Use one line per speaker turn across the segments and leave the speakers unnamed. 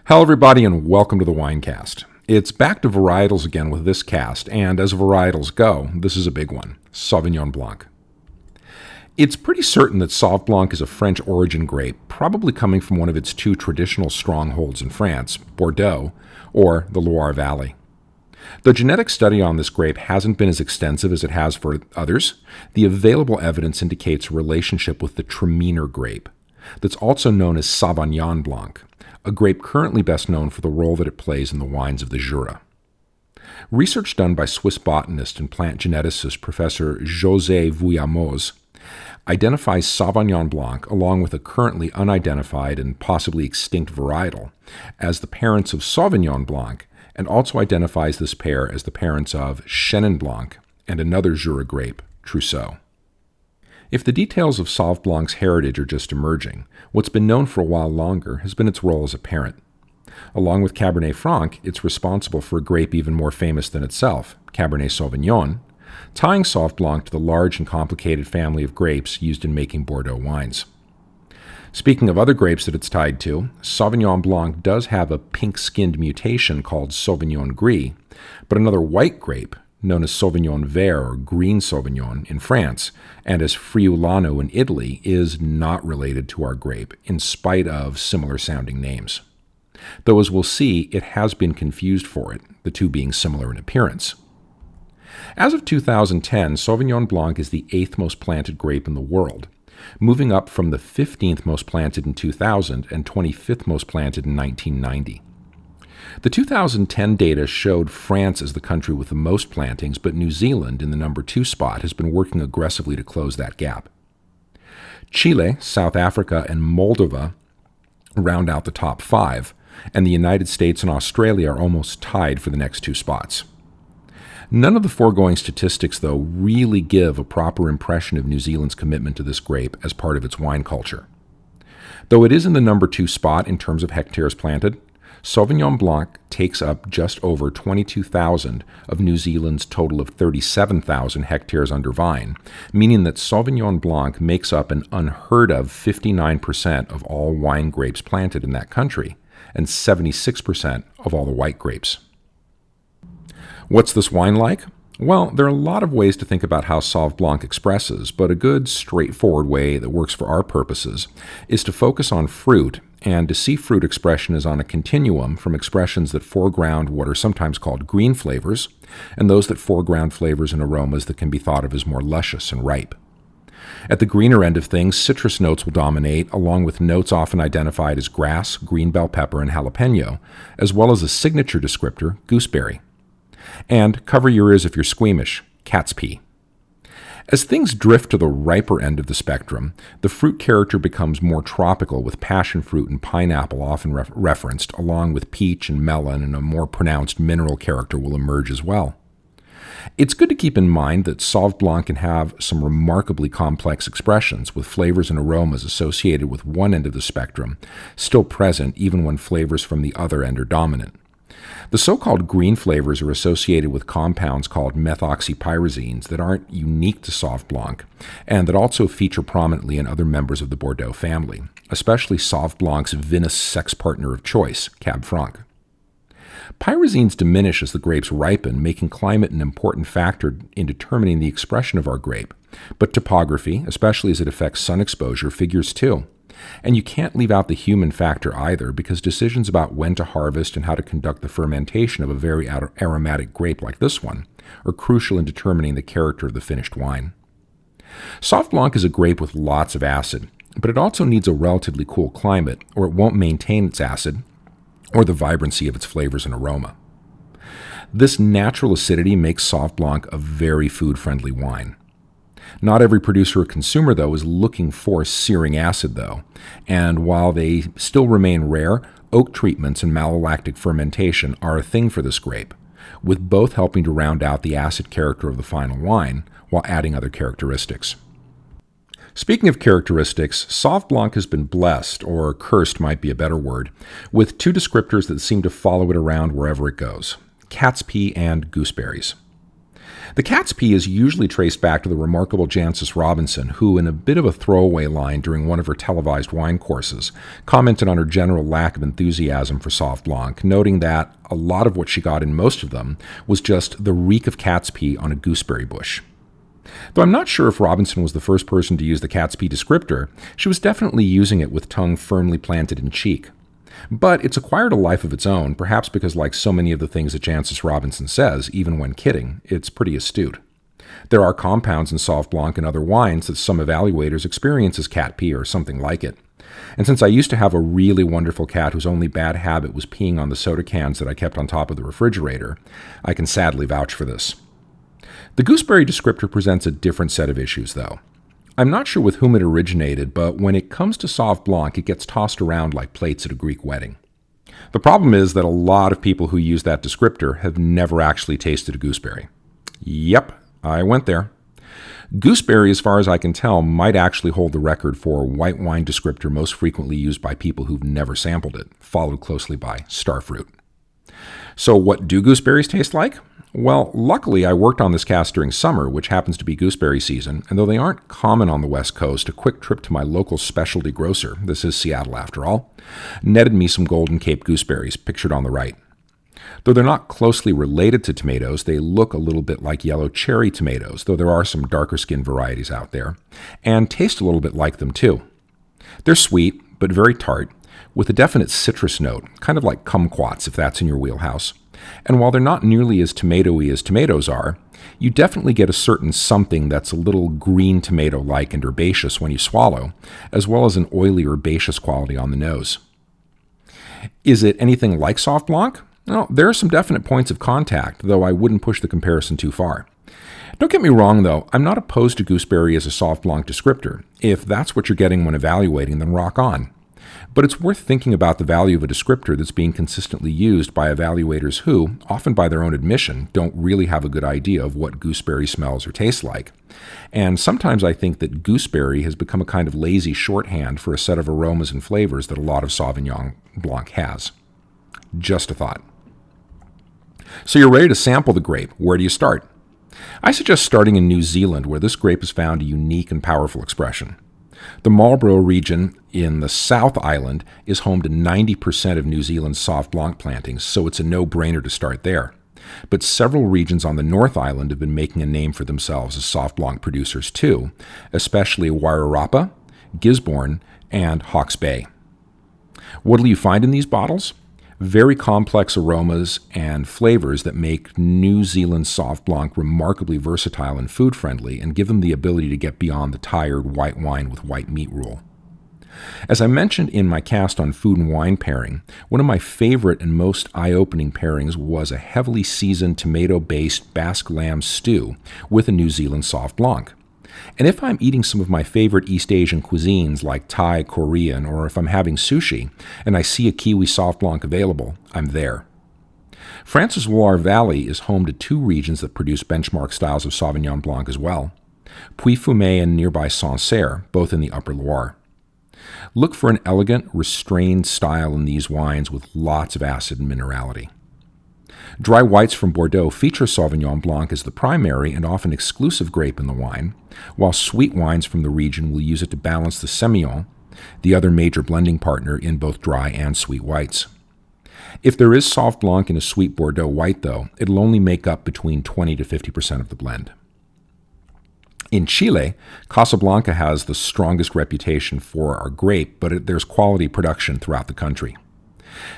Hello, everybody, and welcome to the Winecast. It's back to varietals again with this cast, and as varietals go, this is a big one, Sauvignon Blanc. It's pretty certain that Sauv Blanc is a French origin grape, probably coming from one of its two traditional strongholds in France, Bordeaux or the Loire Valley. The genetic study on this grape hasn't been as extensive as it has for others. The available evidence indicates a relationship with the Traminer grape, that's also known as Sauvignon Blanc, a grape currently best known for the role that it plays in the wines of the Jura. Research done by Swiss botanist and plant geneticist Professor José Vuillamos identifies Sauvignon Blanc, along with a currently unidentified and possibly extinct varietal, as the parents of Sauvignon Blanc, and also identifies this pair as the parents of Chenin Blanc and another Jura grape, Trousseau. If the details of Sauv Blanc's heritage are just emerging, what's been known for a while longer has been its role as a parent. Along with Cabernet Franc, it's responsible for a grape even more famous than itself, Cabernet Sauvignon, tying Sauv Blanc to the large and complicated family of grapes used in making Bordeaux wines. Speaking of other grapes that it's tied to, Sauvignon Blanc does have a pink-skinned mutation called Sauvignon Gris, but another white grape, known as Sauvignon Vert or Green Sauvignon in France, and as Friulano in Italy, is not related to our grape, in spite of similar-sounding names. Though, as we'll see, it has been confused for it, the two being similar in appearance. As of 2010, Sauvignon Blanc is the 8th most planted grape in the world, moving up from the 15th most planted in 2000 and 25th most planted in 1990. The 2010 data showed France as the country with the most plantings, but New Zealand, in the number 2 spot, has been working aggressively to close that gap. Chile, South Africa, and Moldova round out the top 5, and the United States and Australia are almost tied for the next 2 spots. None of the foregoing statistics, though, really give a proper impression of New Zealand's commitment to this grape as part of its wine culture. Though it is in the number 2 spot in terms of hectares planted, Sauvignon Blanc takes up just over 22,000 of New Zealand's total of 37,000 hectares under vine, meaning that Sauvignon Blanc makes up an unheard of 59% of all wine grapes planted in that country, and 76% of all the white grapes. What's this wine like? Well, there are a lot of ways to think about how Sauv Blanc expresses, but a good, straightforward way that works for our purposes is to focus on fruit and to see fruit expression as on a continuum from expressions that foreground what are sometimes called green flavors and those that foreground flavors and aromas that can be thought of as more luscious and ripe. At the greener end of things, citrus notes will dominate, along with notes often identified as grass, green bell pepper, and jalapeno, as well as a signature descriptor, gooseberry. And cover your ears if you're squeamish, cat's pee. As things drift to the riper end of the spectrum, the fruit character becomes more tropical, with passion fruit and pineapple often referenced, along with peach and melon, and a more pronounced mineral character will emerge as well. It's good to keep in mind that Sauv Blanc can have some remarkably complex expressions, with flavors and aromas associated with one end of the spectrum still present even when flavors from the other end are dominant. The so-called green flavors are associated with compounds called methoxypyrazines that aren't unique to Sauv Blanc, and that also feature prominently in other members of the Bordeaux family, especially Sauv Blanc's vinous sex partner of choice, Cab Franc. Pyrazines diminish as the grapes ripen, making climate an important factor in determining the expression of our grape, but topography, especially as it affects sun exposure, figures too. And you can't leave out the human factor either, because decisions about when to harvest and how to conduct the fermentation of a very aromatic grape like this one are crucial in determining the character of the finished wine. Sauv Blanc is a grape with lots of acid, but it also needs a relatively cool climate, or it won't maintain its acid or the vibrancy of its flavors and aroma. This natural acidity makes Sauv Blanc a very food-friendly wine. Not every producer or consumer, though, is looking for searing acid, though, and while they still remain rare, oak treatments and malolactic fermentation are a thing for this grape, with both helping to round out the acid character of the final wine while adding other characteristics. Speaking of characteristics, Sauv Blanc has been blessed, or cursed might be a better word, with 2 descriptors that seem to follow it around wherever it goes: cat's pee and gooseberries. The cat's pee is usually traced back to the remarkable Jancis Robinson, who, in a bit of a throwaway line during one of her televised wine courses, commented on her general lack of enthusiasm for Sauv Blanc, noting that a lot of what she got in most of them was just the reek of cat's pee on a gooseberry bush. Though I'm not sure if Robinson was the first person to use the cat's pee descriptor, she was definitely using it with tongue firmly planted in cheek. But it's acquired a life of its own, perhaps because, like so many of the things that Jancis Robinson says, even when kidding, it's pretty astute. There are compounds in Sauv Blanc and other wines that some evaluators experience as cat pee or something like it. And since I used to have a really wonderful cat whose only bad habit was peeing on the soda cans that I kept on top of the refrigerator, I can sadly vouch for this. The gooseberry descriptor presents a different set of issues, though. I'm not sure with whom it originated, but when it comes to Sauv Blanc, it gets tossed around like plates at a Greek wedding. The problem is that a lot of people who use that descriptor have never actually tasted a gooseberry. Yep, I went there. Gooseberry, as far as I can tell, might actually hold the record for white wine descriptor most frequently used by people who've never sampled it, followed closely by starfruit. So what do gooseberries taste like? Well, luckily I worked on this cast during summer, which happens to be gooseberry season, and though they aren't common on the West Coast, a quick trip to my local specialty grocer, this is Seattle after all, netted me some Golden Cape gooseberries, pictured on the right. Though they're not closely related to tomatoes, they look a little bit like yellow cherry tomatoes, though there are some darker skinned varieties out there, and taste a little bit like them too. They're sweet, but very tart, with a definite citrus note, kind of like kumquats if that's in your wheelhouse. And while they're not nearly as tomatoey as tomatoes are, you definitely get a certain something that's a little green tomato-like and herbaceous when you swallow, as well as an oily herbaceous quality on the nose. Is it anything like Sauv Blanc? Well, there are some definite points of contact, though I wouldn't push the comparison too far. Don't get me wrong, though, I'm not opposed to gooseberry as a Sauv Blanc descriptor. If that's what you're getting when evaluating, then rock on. But it's worth thinking about the value of a descriptor that's being consistently used by evaluators who, often by their own admission, don't really have a good idea of what gooseberry smells or tastes like. And sometimes I think that gooseberry has become a kind of lazy shorthand for a set of aromas and flavors that a lot of Sauvignon Blanc has. Just a thought. So you're ready to sample the grape. Where do you start? I suggest starting in New Zealand, where this grape has found a unique and powerful expression. The Marlborough region in the South Island is home to 90% of New Zealand's Sauv Blanc plantings, so it's a no-brainer to start there. But several regions on the North Island have been making a name for themselves as Sauv Blanc producers too, especially Wairarapa, Gisborne, and Hawke's Bay. What will you find in these bottles? Very complex aromas and flavors that make New Zealand Sauv Blanc remarkably versatile and food-friendly and give them the ability to get beyond the tired white wine with white meat rule. As I mentioned in my cast on food and wine pairing, one of my favorite and most eye-opening pairings was a heavily seasoned tomato-based Basque lamb stew with a New Zealand Sauv Blanc. And if I'm eating some of my favorite East Asian cuisines like Thai, Korean, or if I'm having sushi and I see a Kiwi Sauv Blanc available, I'm there. France's Loire Valley is home to two regions that produce benchmark styles of Sauvignon Blanc as well, Puy-Fumé and nearby Sancerre, both in the Upper Loire. Look for an elegant, restrained style in these wines with lots of acid and minerality. Dry whites from Bordeaux feature Sauvignon Blanc as the primary and often exclusive grape in the wine, while sweet wines from the region will use it to balance the Semillon, the other major blending partner in both dry and sweet whites. If there is Sauv Blanc in a sweet Bordeaux white, though, it'll only make up between 20 to 50% of the blend. In Chile, Casablanca has the strongest reputation for our grape, but there's quality production throughout the country.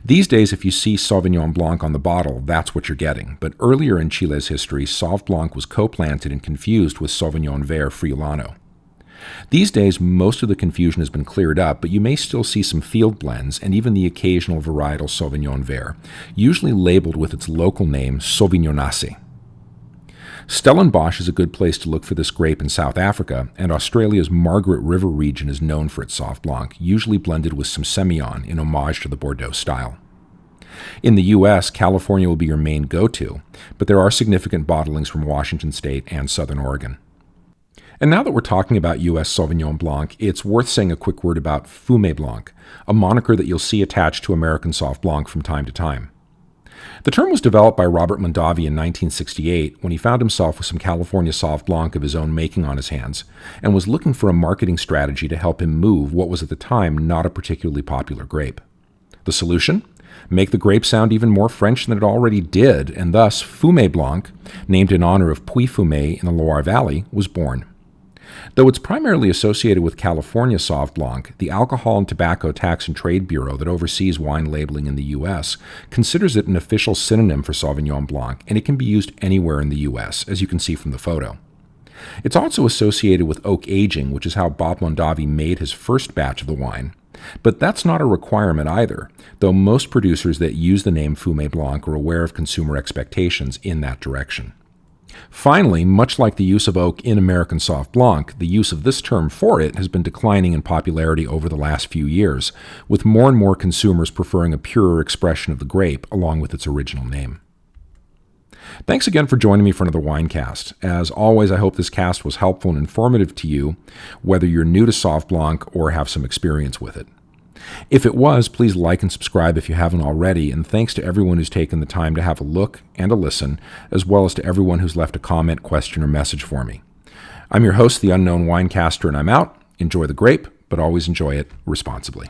These days, if you see Sauvignon Blanc on the bottle, that's what you're getting. But earlier in Chile's history, Sauv Blanc was co-planted and confused with Sauvignon Vert Friulano. These days, most of the confusion has been cleared up, but you may still see some field blends and even the occasional varietal Sauvignon Vert, usually labeled with its local name Sauvignonasse. Stellenbosch is a good place to look for this grape in South Africa, and Australia's Margaret River region is known for its Sauv Blanc, usually blended with some Semillon in homage to the Bordeaux style. In the U.S., California will be your main go-to, but there are significant bottlings from Washington State and Southern Oregon. And now that we're talking about U.S. Sauvignon Blanc, it's worth saying a quick word about Fumé Blanc, a moniker that you'll see attached to American Sauv Blanc from time to time. The term was developed by Robert Mondavi in 1968 when he found himself with some California Sauv Blanc of his own making on his hands and was looking for a marketing strategy to help him move what was at the time not a particularly popular grape. The solution? Make the grape sound even more French than it already did, and thus Fumé Blanc, named in honor of Puy-Fumé in the Loire Valley, was born. Though it's primarily associated with California Sauv Blanc, the Alcohol and Tobacco Tax and Trade Bureau that oversees wine labeling in the U.S. considers it an official synonym for Sauvignon Blanc, and it can be used anywhere in the U.S., as you can see from the photo. It's also associated with oak aging, which is how Bob Mondavi made his first batch of the wine. But that's not a requirement either, though most producers that use the name Fumé Blanc are aware of consumer expectations in that direction. Finally, much like the use of oak in American Sauv Blanc, the use of this term for it has been declining in popularity over the last few years, with more and more consumers preferring a purer expression of the grape along with its original name. Thanks again for joining me for another Winecast. As always, I hope this cast was helpful and informative to you, whether you're new to Sauv Blanc or have some experience with it. If it was, please like and subscribe if you haven't already, and thanks to everyone who's taken the time to have a look and a listen, as well as to everyone who's left a comment, question, or message for me. I'm your host, the Unknown Winecaster, and I'm out. Enjoy the grape, but always enjoy it responsibly.